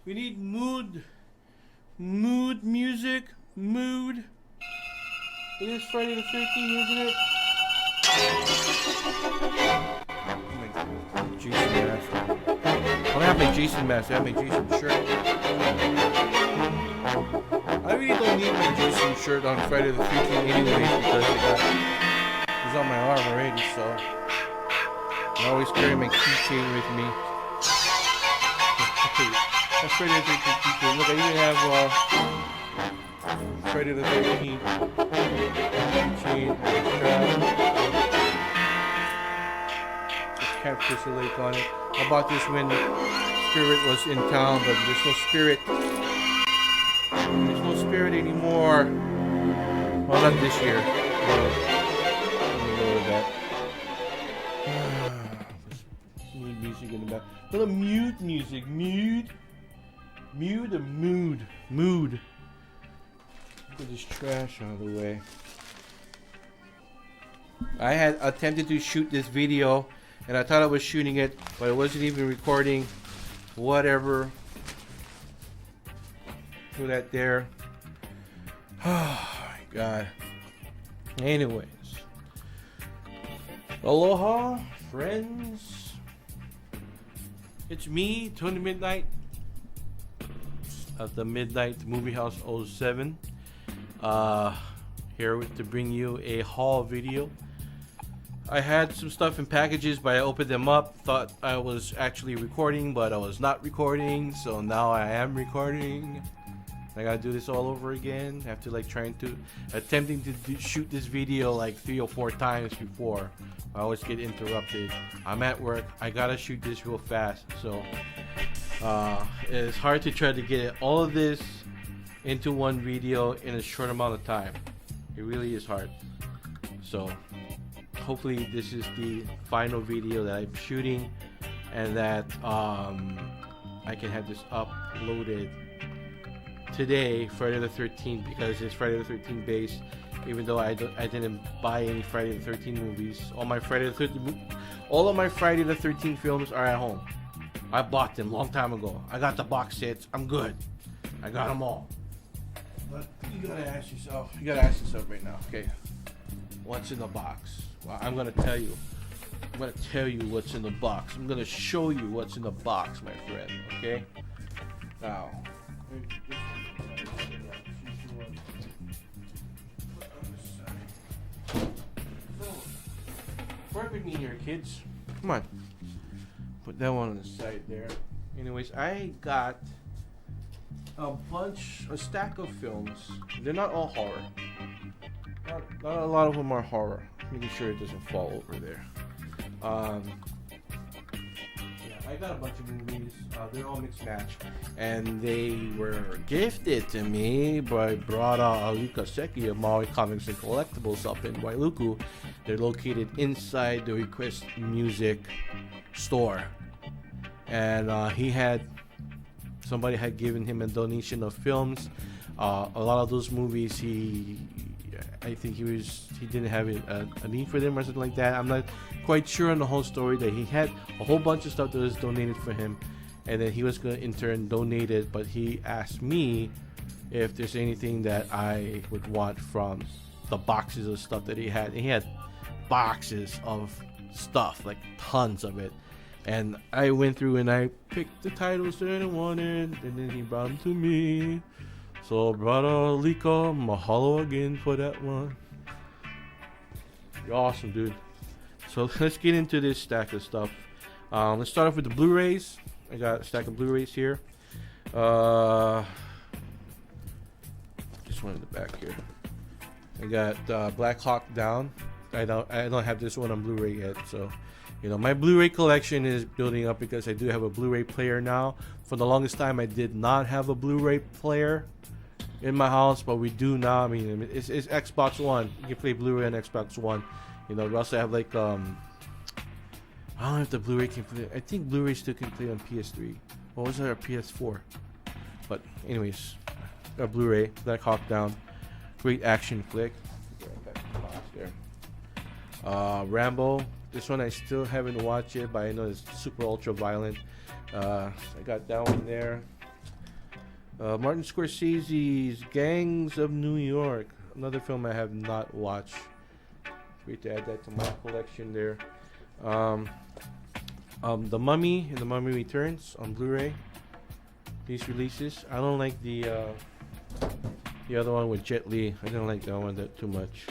We need mood music, mood. It is Friday the 13th, isn't it? Jason mask. I don't have my Jason mask. I have my Jason shirt. I really don't need my Jason shirt on Friday the 13th anyways because it's on my arm already. So I always carry my keychain with me. That's Friday the 13th keychain. Look, I even have Friday the 13th keychain strap. Camp Crystal Lake on it. I bought this when Spirit was in town, but there's no Spirit. There's no Spirit anymore. Well, not this year. Mood music in the back. Little mute music. Mood. Put this trash out of the way. I had attempted to shoot this video and I thought I was shooting it, but it wasn't even recording. Whatever. Put that there. Oh my god. Anyways. Aloha, friends. It's me, Tony Midnight of the Midnight Movie House 07. Here to bring you a haul video. I had some stuff in packages, but I opened them up, thought I was actually recording, but I was not recording, so now I am recording. I gotta do this all over again after attempting to shoot this video like 3 or 4 times before. I always get interrupted. I'm at work, I gotta shoot this real fast, so it's hard to try to get all of this into one video in a short amount of time. It really is hard. So hopefully this is the final video that I'm shooting and that I can have this uploaded today, Friday the 13th, because it's Friday the 13th based, even though I didn't buy any Friday the 13th movies. All of my Friday the 13th films are at home. I bought them long time ago. I got the box sets. I'm good. I got them all. But you gotta ask yourself right now, okay, what's in the box? Well, I'm gonna tell you what's in the box. I'm gonna show you what's in the box, my friend, okay? Now, work with me here, kids. Come on. Put that one on the side there. Anyways, I got a stack of films. They're not all horror. Not a lot of them are horror. Making sure it doesn't fall over there. Yeah, I got a bunch of movies. They're all mixed match, and they were gifted to me by Brada Alika Seki of Maui Comics and Collectibles up in Wailuku. They're located inside the Request Music store, and somebody had given him a donation of films. A lot of those movies I think he didn't have a need for them or something like that. I'm not quite sure on the whole story. That he had a whole bunch of stuff that was donated for him, and then he was going to in turn donate it, but he asked me if there's anything that I would want from the boxes of stuff that he had. And he had boxes of stuff, like tons of it, and I went through and I picked the titles that I wanted, and then he brought them to me. So, Brada Alika, mahalo again for that one. You're awesome, dude. So, let's get into this stack of stuff. Let's start off with the Blu-rays. I got a stack of Blu-rays here. This one in the back here. I got Black Hawk Down. I don't have this one on Blu-ray yet, so my Blu-ray collection is building up because I do have a Blu-ray player now. For the longest time, I did not have a Blu-ray player in my house, but we do now. I mean, it's Xbox One. You can play Blu-ray on Xbox One. We also have I don't know if the Blu-ray can play. I think Blu-ray still can play on PS3. What was it? Or PS4? But anyways, a Blu-ray, Black Hawk Down, great action flick. Rambo. This one I still haven't watched it, but I know it's super ultra violent. I got that one there. Martin Scorsese's Gangs of New York. Another film I have not watched. Great to add that to my collection there. The Mummy and The Mummy Returns on Blu-ray. These releases. I don't like the other one with Jet Li. I don't like that one that too much.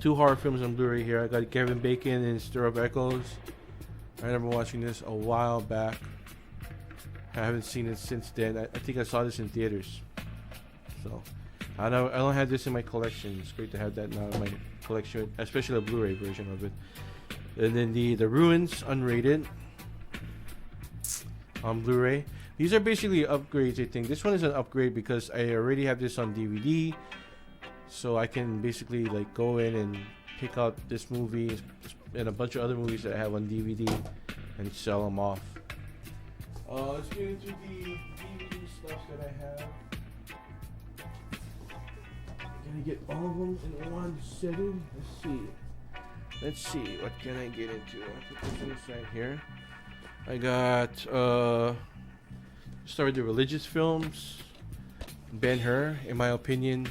2 horror films on Blu-ray here. I got Kevin Bacon and Stir of Echoes. I remember watching this a while back. I haven't seen it since then. I think I saw this in theaters. So I don't have this in my collection. It's great to have that now in my collection, especially the Blu-ray version of it. And then the Ruins unrated on Blu-ray. These are basically upgrades, I think. This one is an upgrade because I already have this on DVD, so I can basically like go in and pick out this movie and a bunch of other movies that I have on DVD and sell them off. Let's get into the DVD stuff that I have. I'm gonna get all of them in one setting. Let's see, what can I get into? I put this inside here. I got start with the religious films. Ben-Hur, in my opinion,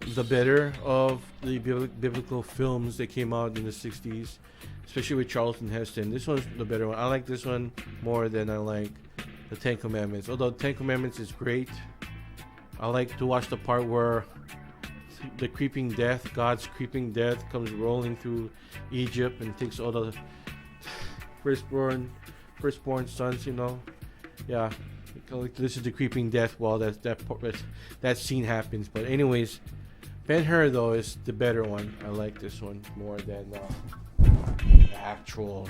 the better of the biblical films that came out in the 60s, especially with Charlton Heston. This one's the better one. I like this one more than I like the Ten Commandments. Although Ten Commandments is great, I like to watch the part where the creeping death, God's creeping death, comes rolling through Egypt and takes all the firstborn sons. Yeah. This is the creeping death while that scene happens. But anyways, Ben-Hur though is the better one. I like this one more than the actual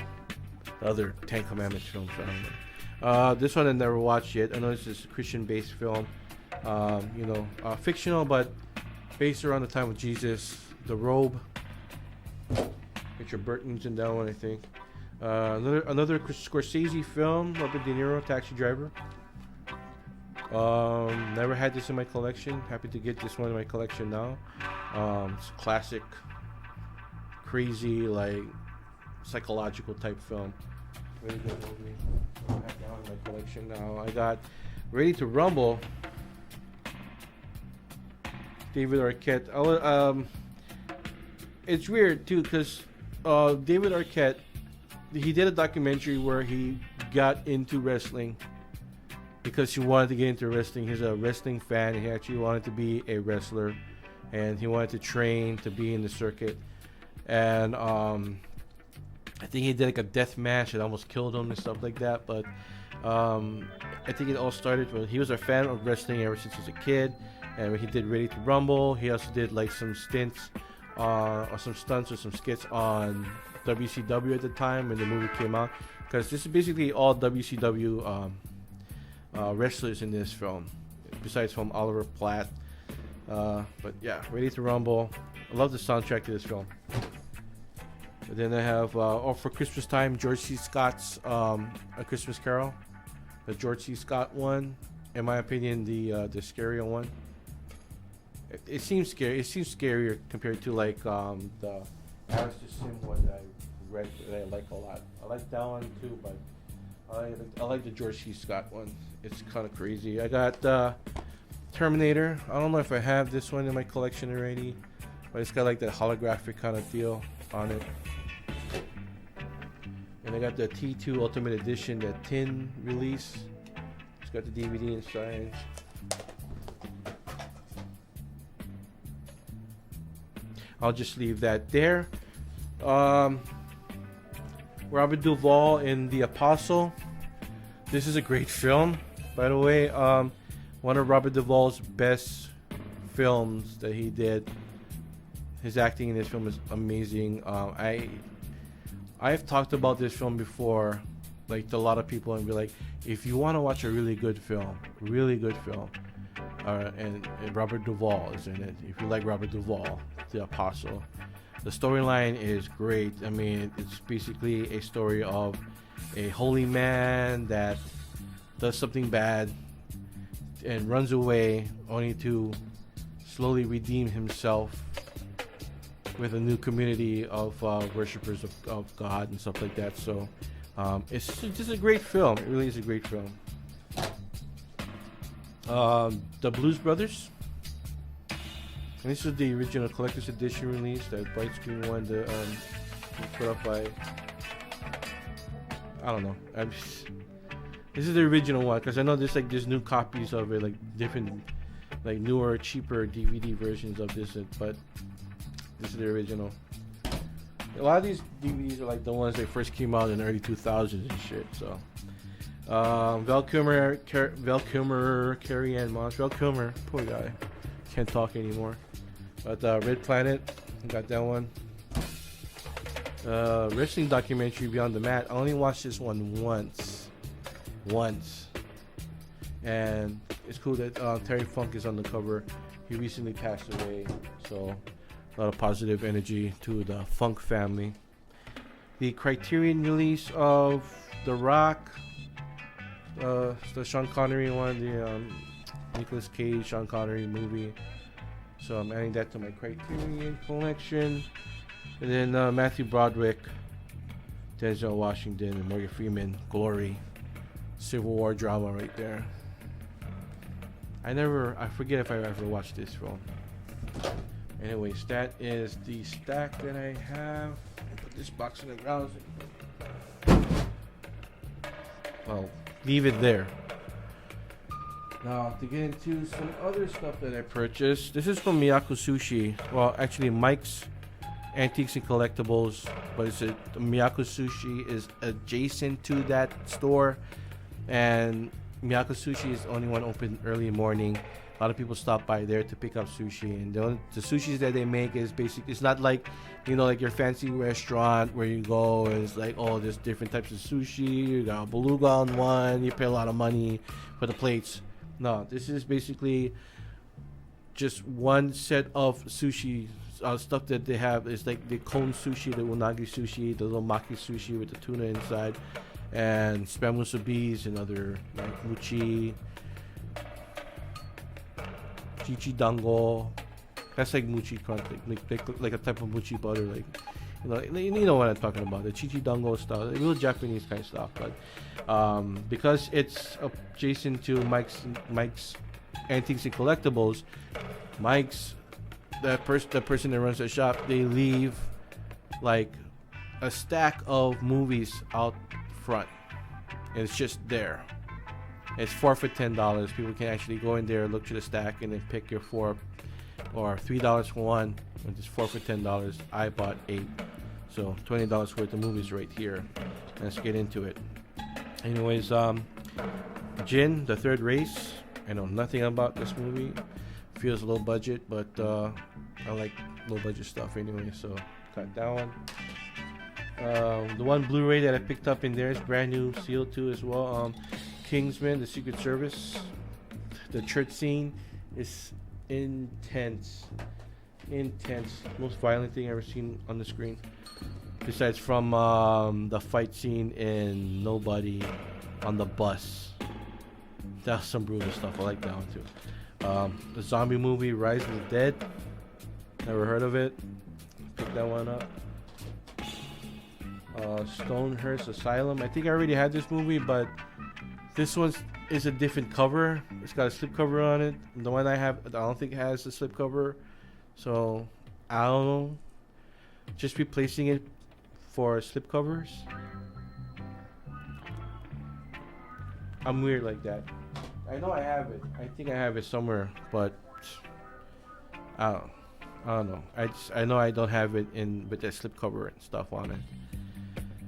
other Ten Commandments films. This one I never watched yet. I know this is a Christian-based film. Fictional, but based around the time of Jesus. The Robe. Richard Burton's in that one, I think. Another Scorsese film, Robert De Niro, Taxi Driver. Never had this in my collection. Happy to get this one in my collection now. It's a classic, crazy, like psychological type film. Really good movie. I have that one in my collection now. I got Ready to Rumble. David Arquette. It's weird too because David Arquette, he did a documentary where he got into wrestling because he wanted to get into wrestling. He's a wrestling fan. He actually wanted to be a wrestler, and he wanted to train to be in the circuit. And I think he did like a death match that almost killed him and stuff like that. But I think it all started when he was a fan of wrestling ever since he was a kid. And when he did Ready to Rumble, he also did like some stints or some stunts or some skits on WCW at the time when the movie came out. Because this is basically all WCW wrestlers in this film, besides from Oliver Platt. But yeah, Ready to Rumble. I love the soundtrack to this film. And then I have, for Christmas time, George C. Scott's A Christmas Carol. The George C. Scott one, in my opinion, the scarier one. It seems scary. It seems scarier compared to like the Alistair Sim one that I read that I like a lot. I like that one too, but I like the George C. Scott one. It's kind of crazy. I got Terminator. I don't know if I have this one in my collection already, but it's got like that holographic kind of feel on it. And I got the T2 Ultimate Edition, that tin release. It's got the DVD inside. I'll just leave that there. Robert Duvall in The Apostle. This is a great film, by the way. One of Robert Duvall's best films that he did. His acting in this film is amazing. I've talked about this film before, like to a lot of people, and be like, if you want to watch a really good film, and Robert Duvall is in it. If you like Robert Duvall, The Apostle, the storyline is great. I mean, it's basically a story of a holy man that does something bad and runs away, only to slowly redeem himself with a new community of worshippers of God and stuff like that. So it's just a great film. It really is a great film. The Blues Brothers. And this is the original collector's edition release, that bright screen one that put up by, I don't know. This is the original one, because I know there's new copies of it, like different, like newer, cheaper DVD versions of this, but this is the original. A lot of these DVDs are like the ones that first came out in the early 2000s and shit. So, Val Kilmer, Carrie Ann Moss, Val Kilmer, poor guy, can't talk anymore. But Red Planet, got that one. Wrestling documentary Beyond the Mat. I only watched this one once, and it's cool that Terry Funk is on the cover. He recently passed away, so a lot of positive energy to the Funk family. The Criterion release of The Rock, the Sean Connery one, the Nicolas Cage Sean Connery movie. So I'm adding that to my Criterion collection. And then Matthew Broderick, Denzel Washington, and Morgan Freeman, Glory, Civil War drama right there. I forget if I ever watched this film. Anyways, that is the stack that I have. I'll put this box in the ground. Well, leave it there. Now, to get into some other stuff that I purchased. This is from Miyako Sushi. Well, actually, Mike's Antiques and Collectibles. But Miyako Sushi is adjacent to that store. And Miyako Sushi is the only one open early morning. A lot of people stop by there to pick up sushi. And the sushis that they make is basically, it's not like, like your fancy restaurant where you go and it's like, oh, there's different types of sushi. You got a beluga on one. You pay a lot of money for the plates. No, this is basically just one set of sushi stuff that they have. It's like the cone sushi, the unagi sushi, the little maki sushi with the tuna inside, and spam musubis and other like mochi, chichi dango. That's like mochi content, like a type of mochi butter, like you know what I'm talking about, the chichi dango style, real Japanese kind of stuff. But because it's adjacent to Mike's Antiques and Collectibles, the person that runs the shop, they leave like a stack of movies out front, and it's just there. It's 4 for $10. People can actually go in there, look through the stack, and then pick your 4 or $3 for one, which is 4 for $10. I bought 8, so $20 worth of movies right here. Let's get into it. Anyways, Jin, the Third Race. I know nothing about this movie. Feels low budget, but I like low budget stuff anyway, so got that one. The one Blu-ray that I picked up in there is brand new, sealed too as well. Kingsman, The Secret Service. The church scene is intense. Most violent thing I've ever seen on the screen. Besides from the fight scene in Nobody on the bus. That's some brutal stuff. I like that one too. The zombie movie Rise of the Dead. Never heard of it. Pick that one up. Stonehurst Asylum. I think I already had this movie, but this one is a different cover. It's got a slipcover on it. The one I have, I don't think it has a slipcover. So, I don't know. Just replacing it for slipcovers. I'm weird like that. I know I have it. I think I have it somewhere, but I don't know. I know I don't have it with that slipcover and stuff on it.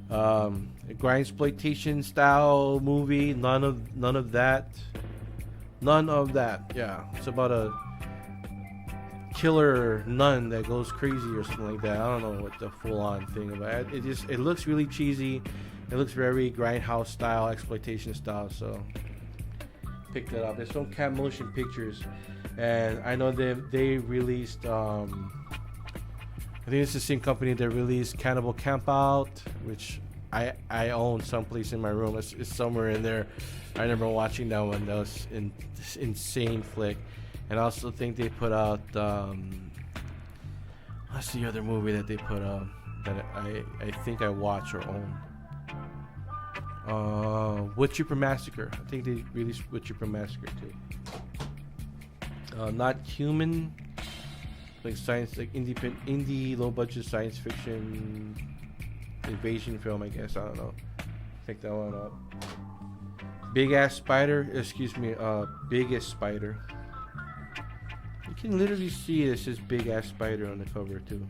A grindsploitation style movie. None of that. Yeah, it's about a killer nun that goes crazy or something like that. I don't know what the full-on thing about it. It looks really cheesy. It looks very grindhouse style, exploitation style. So picked it up. It's from Cat Motion Pictures, and I know they released. I think it's the same company that released Cannibal Campout, which I own someplace in my room. It's somewhere in there. I remember watching that one. That was this insane flick. And I also think they put out what's the other movie that they put out that I think I watch or own? Wood Chipper Massacre. I think they released Wood Chipper Massacre too. Not Human, like science, like indie, low budget science fiction invasion film. I guess I don't know. Pick that one up. Big Ass Spider. Excuse me. Biggest Spider. You can literally see it says Big Ass Spider on the cover too.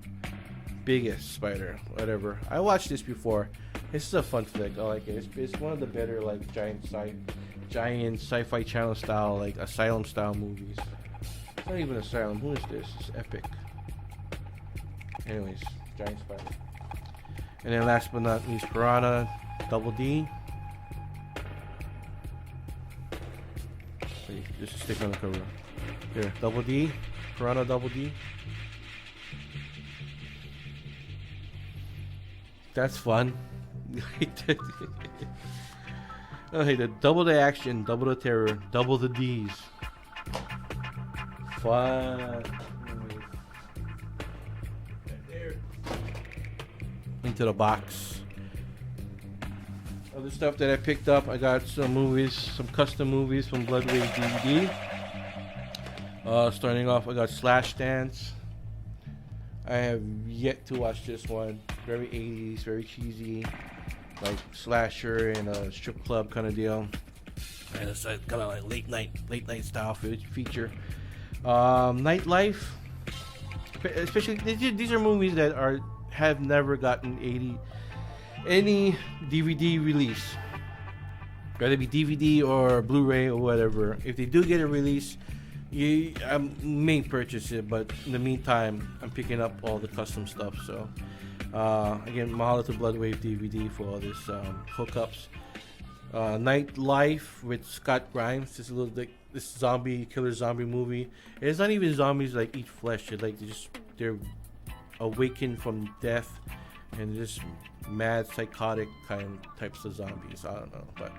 Biggest Spider. Whatever. I watched this before. This is a fun flick. I like it. It's one of the better like giant sci-fi channel style, like Asylum style movies. It's not even Asylum. Who is this? It's Epic. Anyways, giant spider. And then last but not least, Piranha Double D. Wait, just a stick on the cover. Here, Double D. Piranha Double D. That's fun. Okay, the double the action, double the terror, double the D's. Fun. Right there. Into the box. Other stuff that I picked up, I got some movies, some custom movies from Bloodwave DVD. Starting off, I got Slash Dance. I have yet to watch this one. Very 80s, very cheesy, like slasher in a strip club kind of deal. And it's kind of like late night style feature. Nightlife, especially these are movies that have never gotten any DVD release, whether it be DVD or Blu-ray or whatever. If they do get a release, I may purchase it, but in the meantime, I'm picking up all the custom stuff. So again, mahalo to Bloodwave DVD for all this hookups. Nightlife with Scott Grimes. This killer zombie movie. It's not even zombies like eat flesh. They're awakened from death and just mad psychotic types of zombies. I don't know, but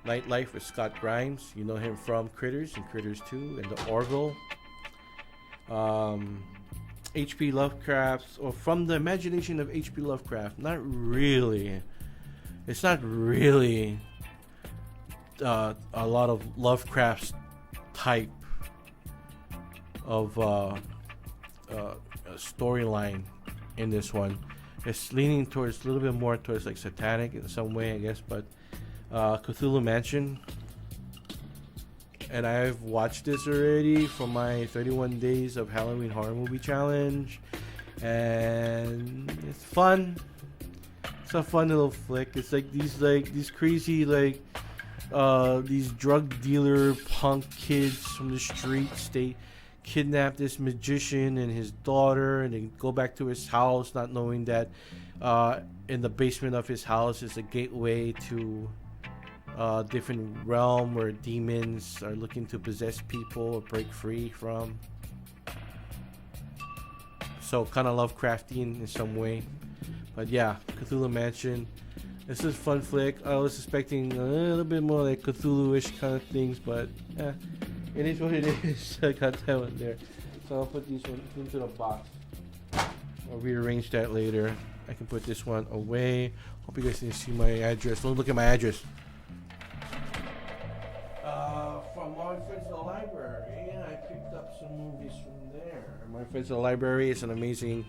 Nightlife with Scott Grimes. You know him from Critters and Critters 2 and the Orville. H.P. Lovecraft, or From the Imagination of H.P. Lovecraft. Not really. It's not really a lot of Lovecraft's type of storyline in this one. It's leaning towards a little bit more towards like satanic in some way, I guess, but Cthulhu Mansion. And I've watched this already for my 31 Days of Halloween Horror Movie Challenge, and it's fun. It's a fun little flick. It's like these crazy these drug dealer punk kids from the streets. They kidnap this magician and his daughter, and they go back to his house, not knowing that in the basement of his house is a gateway to different realm where demons are looking to possess people or break free from. So kind of Lovecraftian in some way. But yeah, Cthulhu Mansion. This is a fun flick. I was expecting a little bit more like Cthulhu-ish kind of things, but it is what it is. I got that one there. So I'll put these ones into the box. I'll rearrange that later. I can put this one away. Hope you guys can see my address. Don't look at my address. From my friends at the library, and I picked up some movies from there. My friends at the library is an amazing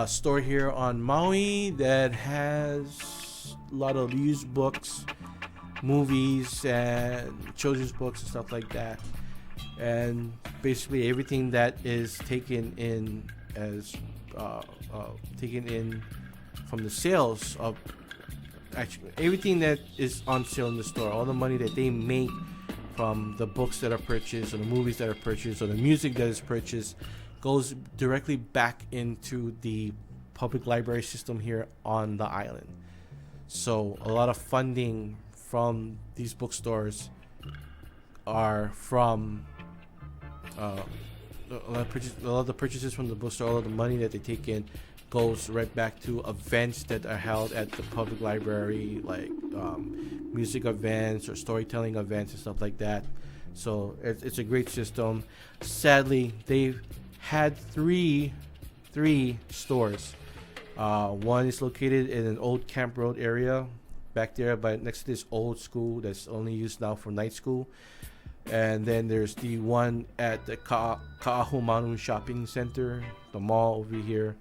store here on Maui that has a lot of used books, movies, and children's books and stuff like that. And basically everything that is taken in from the sales of, actually everything that is on sale in the store, all the money that they make from the books that are purchased or the movies that are purchased or the music that is purchased goes directly back into the public library system here on the island. So a lot of funding from these bookstores are from a lot of the purchases from the bookstore, all of the money that they take in goes right back to events that are held at the public library, like music events or storytelling events and stuff like that. So it's a great system. Sadly, they've had three stores. One is located in an old Camp Road area back there, but next to this old school that's only used now for night school. And then there's the one at the Ka'ahumanu Shopping Center, the mall over here.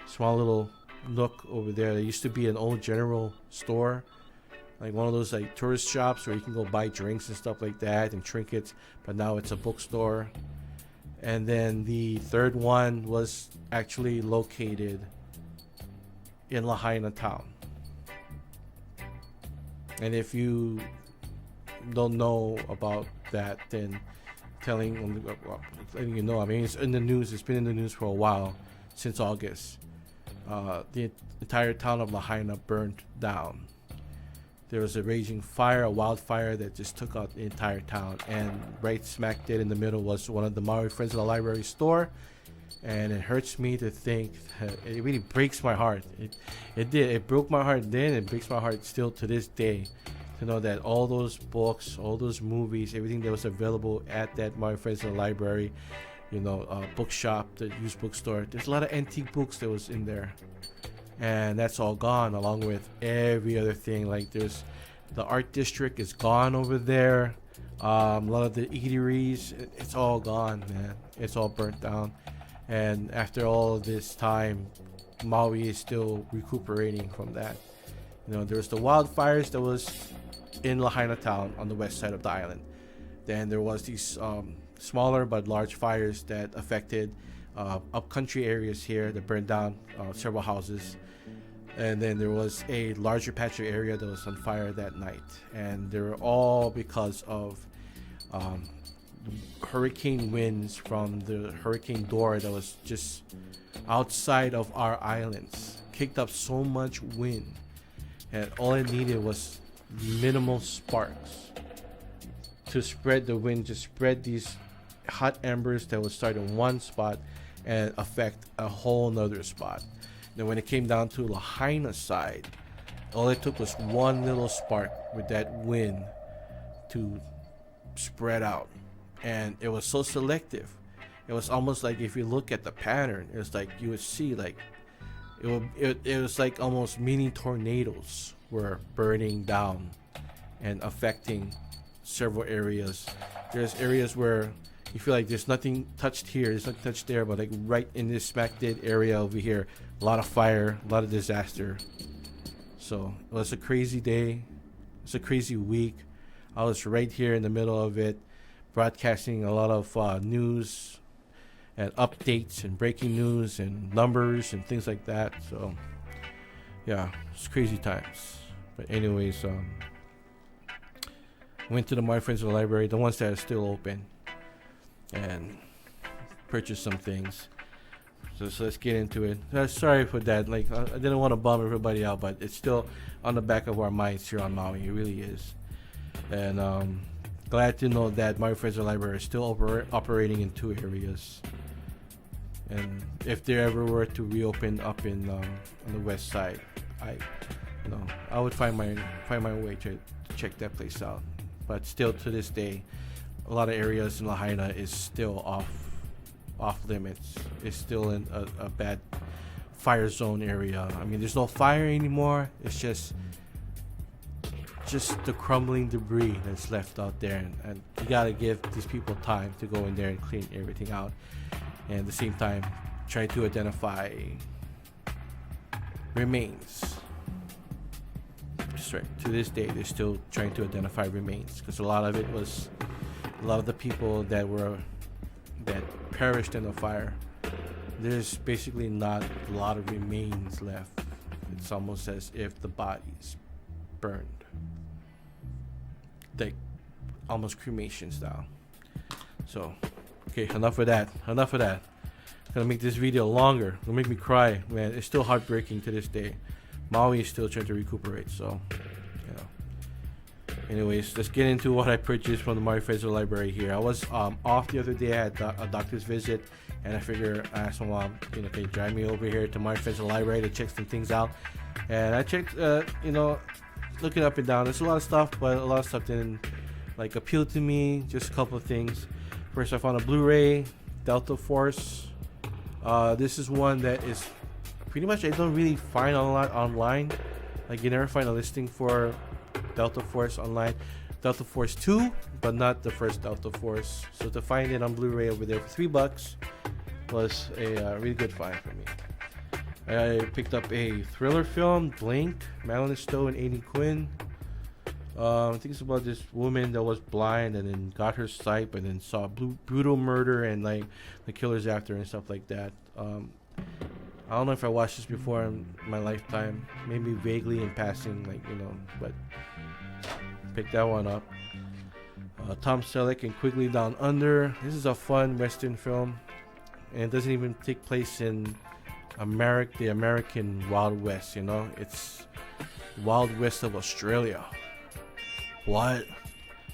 Small little nook over there. There used to be an old general store, like one of those like tourist shops where you can go buy drinks and stuff like that and trinkets, but now it's a bookstore. And then the third one was actually located in Lahaina town. And if you don't know about that, then letting you know, I mean, it's in the news. It's been in the news for a while, since August. The entire town of Lahaina burned down. There was a raging fire, a wildfire that just took out the entire town, and right smack dead in the middle was one of the Maui Friends of the Library store. And it hurts me to think, it really breaks my heart. It broke my heart then. It breaks my heart still to this day, to know that all those books, all those movies, everything that was available at that Maui Friends of the Library, bookshop, the used bookstore, there's a lot of antique books that was in there, and that's all gone, along with every other thing. Like there's the art district is gone over there. A lot of the eateries, it's all gone, man. It's all burnt down. And after all of this time, Maui is still recuperating from that. There was the wildfires that was in Lahaina town on the west side of the island. Then there was these smaller but large fires that affected upcountry areas here that burned down several houses. And then there was a larger patch of area that was on fire that night. And they were all because of hurricane winds from the Hurricane Dora that was just outside of our islands. Kicked up so much wind, and all it needed was minimal sparks to spread the wind, just spread these hot embers that would start in one spot and affect a whole nother spot. Then when it came down to Lahaina side, all it took was one little spark with that wind to spread out. And it was so selective. It was almost like, if you look at the pattern, it was like you would see like it was like almost mini tornadoes were burning down and affecting several areas. There's areas where you feel like there's nothing touched here, there's nothing touched there, but like right in this smack dead area over here, a lot of fire, a lot of disaster. So it was a crazy day. It's a crazy week. I was right here in the middle of it, broadcasting a lot of news and updates and breaking news and numbers and things like that. So yeah, it's crazy times. But anyways, went to the Maui Friends of the Library, the ones that are still open, and purchased some things. So let's get into it. Sorry for that. Like, I didn't want to bum everybody out, but it's still on the back of our minds here on Maui. It really is. And glad to know that Maui Friends of the Library is still operating in 2 areas. And if they ever were to reopen up in on the west side, I would find my way to check that place out. But still, to this day, a lot of areas in Lahaina is still off limits. It's still in a bad fire zone area. I mean, there's no fire anymore. It's just the crumbling debris that's left out there, and you gotta give these people time to go in there and clean everything out, and at the same time try to identify remains. That's right. To this day, they're still trying to identify remains, because a lot of the people that perished in the fire, there's basically not a lot of remains left. It's almost as if the bodies burned, like almost cremation style. So, okay, enough of that. Gonna make this video longer. It'll make me cry, man. It's still heartbreaking to this day. Maui is still trying to recuperate, so anyways, let's get into what I purchased from the Maui Friends of the Library here. I was off the other day. I had a doctor's visit, and I figured I asked my mom, can you drive me over here to Maui Friends of the Library to check some things out. And I checked, looking up and down. There's a lot of stuff, but a lot of stuff didn't appeal to me. Just a couple of things. First, I found a Blu-ray, Delta Force. This is one that is pretty much I don't really find a lot online. Like, you never find a listing for Delta Force online. Delta Force 2, but not the first Delta Force. So to find it on Blu-ray over there for $3 was a really good find for me. I picked up a thriller film, Blink, Madeline Stowe and Aidan Quinn. I think it's about this woman that was blind and then got her sight, but then saw brutal murder and like the killers after and stuff like that. I don't know if I watched this before in my lifetime, maybe vaguely in passing, like, you know, but picked that one up. Tom Selleck and Quigley Down Under. This is a fun Western film, and it doesn't even take place in the American Wild West, you know. It's Wild West of Australia. What?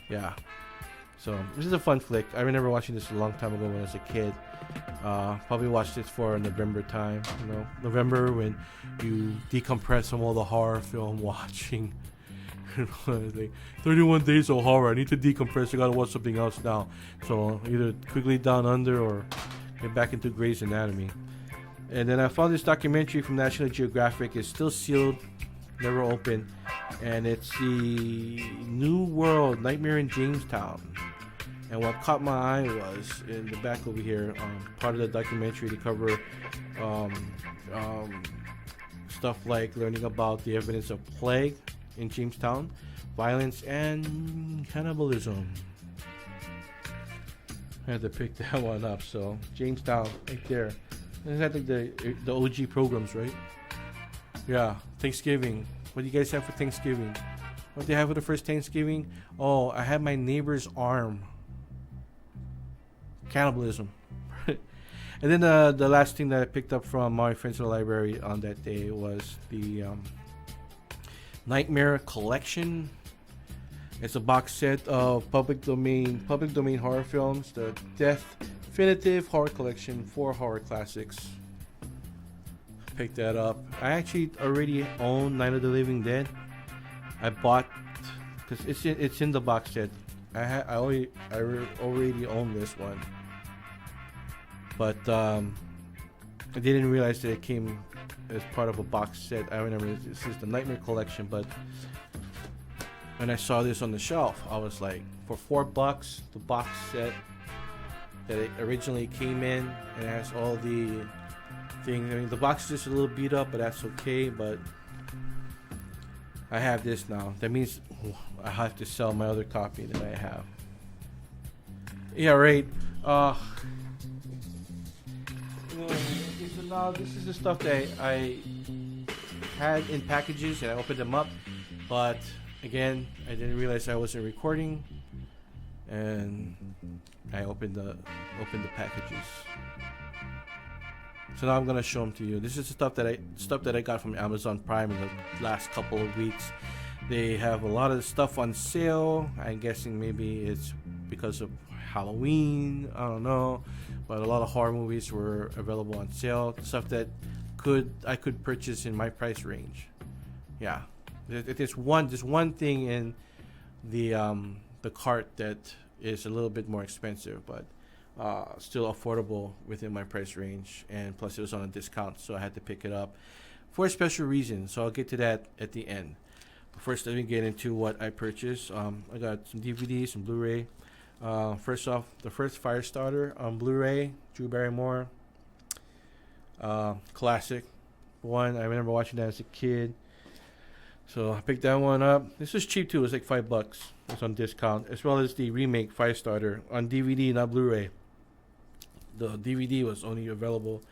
Yeah. So this is a fun flick. I remember watching this a long time ago when I was a kid. Probably watched this for November time, you know, November when you decompress from all the horror film watching. Like 31 days of horror. I need to decompress. I gotta watch something else now. So either Quigley Down Under or get back into Grey's Anatomy. And then I found this documentary from National Geographic. It's still sealed, never opened, and it's the New World Nightmare in Jamestown. And what caught my eye was in the back over here, part of the documentary, to cover stuff like learning about the evidence of plague in Jamestown, violence, and cannibalism. I had to pick that one up. So Jamestown, right there. Is that like the OG programs, right? Yeah, Thanksgiving. What do you guys have for Thanksgiving? What do you have for the first Thanksgiving? Oh, I had my neighbor's arm. Cannibalism. And then the last thing that I picked up from my friends in the library on that day was the Nightmare Collection. It's a box set of public domain horror films. The Definitive Horror Collection, 4 horror classics. Picked that up. I actually already own Night of the Living Dead. I bought because it's in the box set. I already own this one, but I didn't realize that it came as part of a box set. I remember this is the Nightmare Collection, but when I saw this on the shelf, I was like, for $4, the box set that it originally came in, and it has all the things. I mean, the box is just a little beat up, but that's okay. But I have this now. That means I have to sell my other copy that I have. Yeah, right. So now this is the stuff that I had in packages, and I opened them up. But again, I didn't realize I wasn't recording, and I opened the packages. So now I'm gonna show them to you. This is the stuff that I got from Amazon Prime in the last couple of weeks. They have a lot of stuff on sale. I'm guessing maybe it's because of Halloween. I don't know, but a lot of horror movies were available on sale. Stuff that I could purchase in my price range. Yeah, there's one thing in the cart that is a little bit more expensive, but still affordable within my price range, and plus it was on a discount, so I had to pick it up for a special reason. So I'll get to that at the end. But first, let me get into what I purchased. I got some DVDs, some Blu-ray. First off, the first Firestarter on Blu-ray, Drew Barrymore, classic one. I remember watching that as a kid, so I picked that one up. This was cheap too. It was like $5. It was on discount, as well as the remake Firestarter on DVD, not Blu-ray. The DVD was only available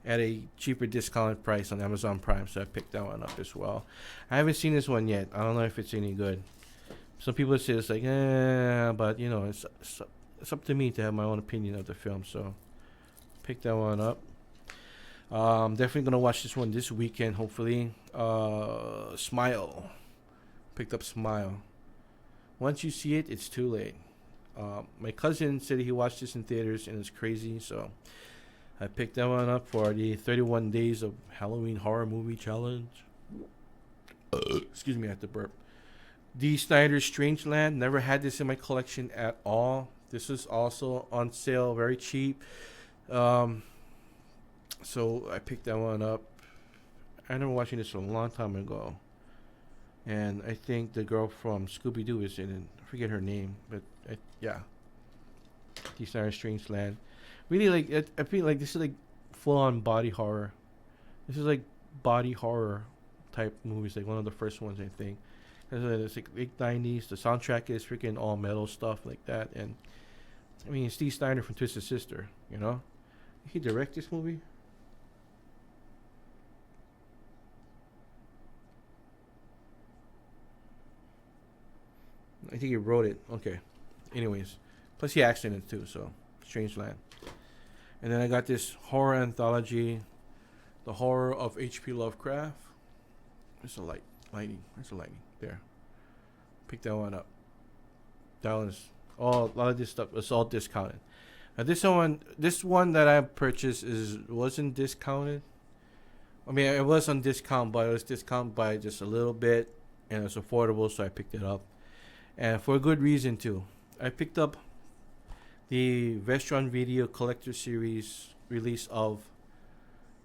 at a cheaper discounted price on Amazon Prime, so I picked that one up as well. I haven't seen this one yet. I don't know if it's any good. Some people say it's like, but you know, it's up to me to have my own opinion of the film. So pick that one up. Definitely gonna watch this one this weekend, hopefully. Smile. Picked up Smile. Once you see it, it's too late. My cousin said he watched this in theaters and it's crazy, so I picked that one up for the 31 Days of Halloween Horror Movie Challenge. Excuse me, I had to burp. Dee Snider's Strangeland. Never had this in my collection at all. This was also on sale, very cheap. So I picked that one up. I remember watching this a long time ago. and I think the girl from Scooby Doo is in it. I forget her name, but yeah, Dee Snider's Strange Land. Really, like I feel like this is like full on body horror. This is like body horror type movies, like one of the first ones I think. It's like late 90s. The soundtrack is freaking all metal stuff like that, and I mean it's Dee Snider from Twisted Sister. You know, he direct this movie. I think he wrote it. Okay. Anyways, plus he acted in it too. So Strange Land. And then I got this horror anthology, The Horror of H.P. Lovecraft. There's a lighting. There's a lighting there. Pick that one up. That one's all a lot of this stuff. It's all discounted. Now this one that I purchased wasn't discounted. I mean, it was on discount, but it was discounted by just a little bit, and it's affordable, so I picked it up, and for a good reason too. I picked up the Vestron Video Collector Series release of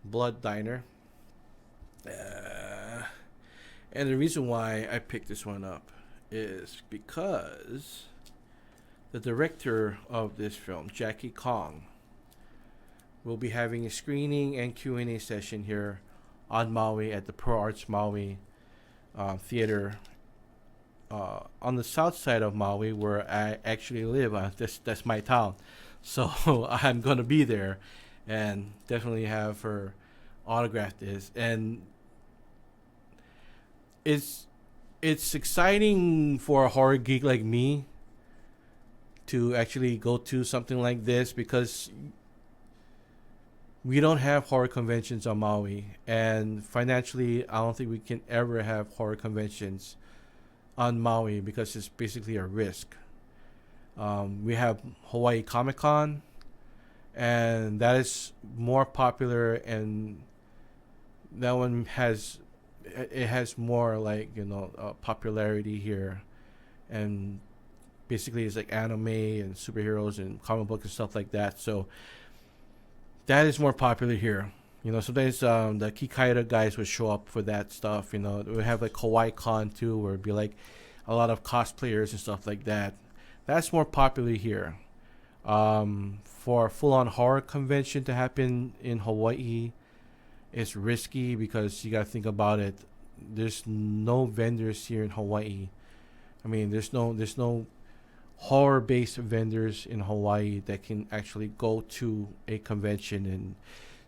Blood Diner. And the reason why I picked this one up is because the director of this film, Jackie Kong, will be having a screening and Q&A session here on Maui at the Pro Arts Maui Theater on the south side of Maui, where I actually live. That's my town, so I'm gonna be there, and definitely have her autograph this. And it's exciting for a horror geek like me to actually go to something like this, because we don't have horror conventions on Maui, and financially I don't think we can ever have horror conventions on Maui because it's basically a risk. We have Hawaii Comic Con, and that is more popular, and that one has more like popularity here, and basically it's like anime and superheroes and comic books and stuff like that. So that is more popular here. Sometimes the Kikaida guys would show up for that stuff. We have like Hawaii Con too, where it'd be like a lot of cosplayers and stuff like that. That's more popular here. For a full-on horror convention to happen in Hawaii, it's risky because you gotta think about it. There's no vendors here in Hawaii. I mean, there's no horror-based vendors in Hawaii that can actually go to a convention and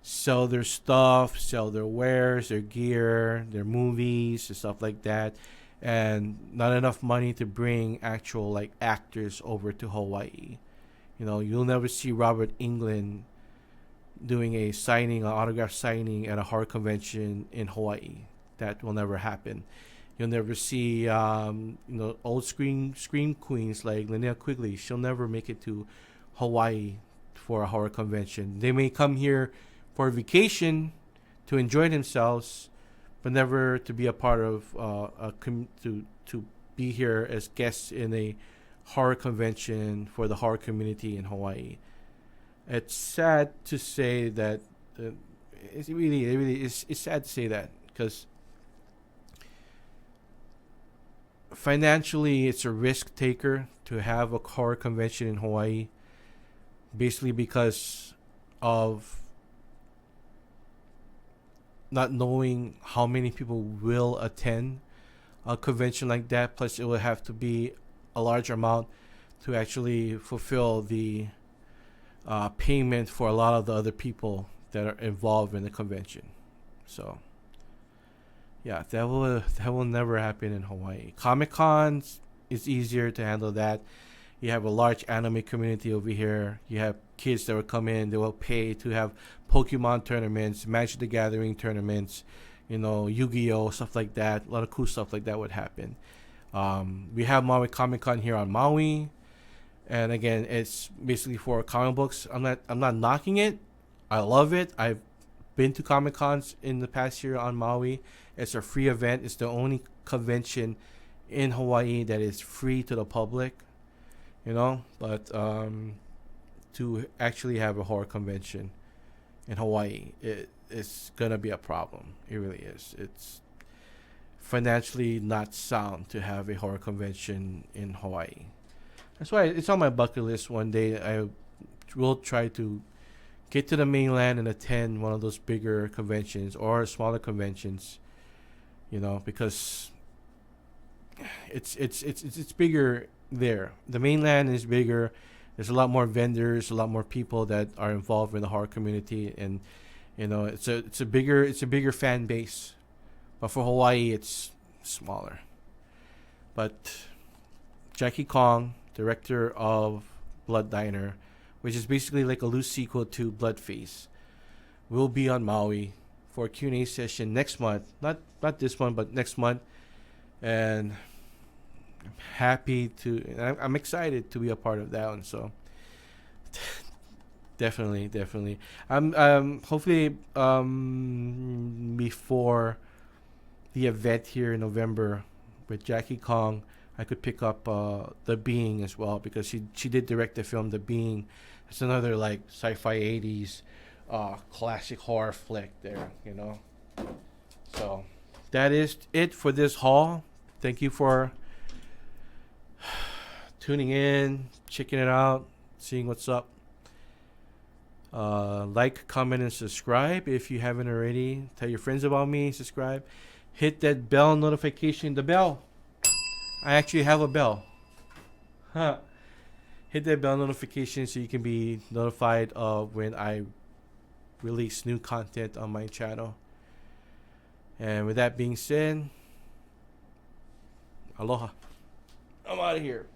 sell their stuff, sell their wares, their gear, their movies, and stuff like that. And not enough money to bring actual like actors over to Hawaii. You'll never see Robert Englund doing a signing, an autograph signing at a horror convention in Hawaii. That will never happen. You'll never see old scream queens like Linnea Quigley. She'll never make it to Hawaii for a horror convention. They may come here for a vacation to enjoy themselves, but never to be a part of to be here as guests in a horror convention for the horror community in Hawaii. It's sad to say that. It's sad to say that, because financially it's a risk taker to have a horror convention in Hawaii, basically because of not knowing how many people will attend a convention like that. Plus it will have to be a large amount to actually fulfill the payment for a lot of the other people that are involved in the convention. So yeah, that will never happen in Hawaii. Comic-Con is easier to handle that. You have a large anime community over here. You have kids that will come in. They will pay to have Pokemon tournaments, Magic the Gathering tournaments, Yu-Gi-Oh, stuff like that. A lot of cool stuff like that would happen. We have Maui Comic Con here on Maui, and again, it's basically for comic books. I'm not knocking it. I love it. I've been to Comic Cons in the past year on Maui. It's a free event. It's the only convention in Hawaii that is free to the public. But to actually have a horror convention in Hawaii, it's gonna be a problem. It really is. financially not sound to have a horror convention in Hawaii. That's why it's on my bucket list. One day I will try to get to the mainland and attend one of those bigger conventions or smaller conventions. You know, because it's bigger there. The mainland is bigger. There's a lot more vendors, a lot more people that are involved in the horror community, and you know it's a bigger fan base. But for Hawaii, it's smaller. But Jackie Kong, director of Blood Diner, which is basically like a loose sequel to Bloodface, will be on Maui for a Q&A session next month. Not this one, but next month. And I'm excited to be a part of that one. So definitely. I'm hopefully before the event here in November with Jackie Kong, I could pick up The Being as well, because she did direct the film The Being. It's another like sci-fi 80s classic horror flick there, you know. So that is it for this haul. Thank you for tuning in, checking it out, seeing what's up. Like, comment, and subscribe if you haven't already. Tell your friends about me. Subscribe. Hit that bell notification. The bell. I actually have a bell. Huh. Hit that bell notification so you can be notified of when I release new content on my channel. And with that being said, aloha. I'm out of here.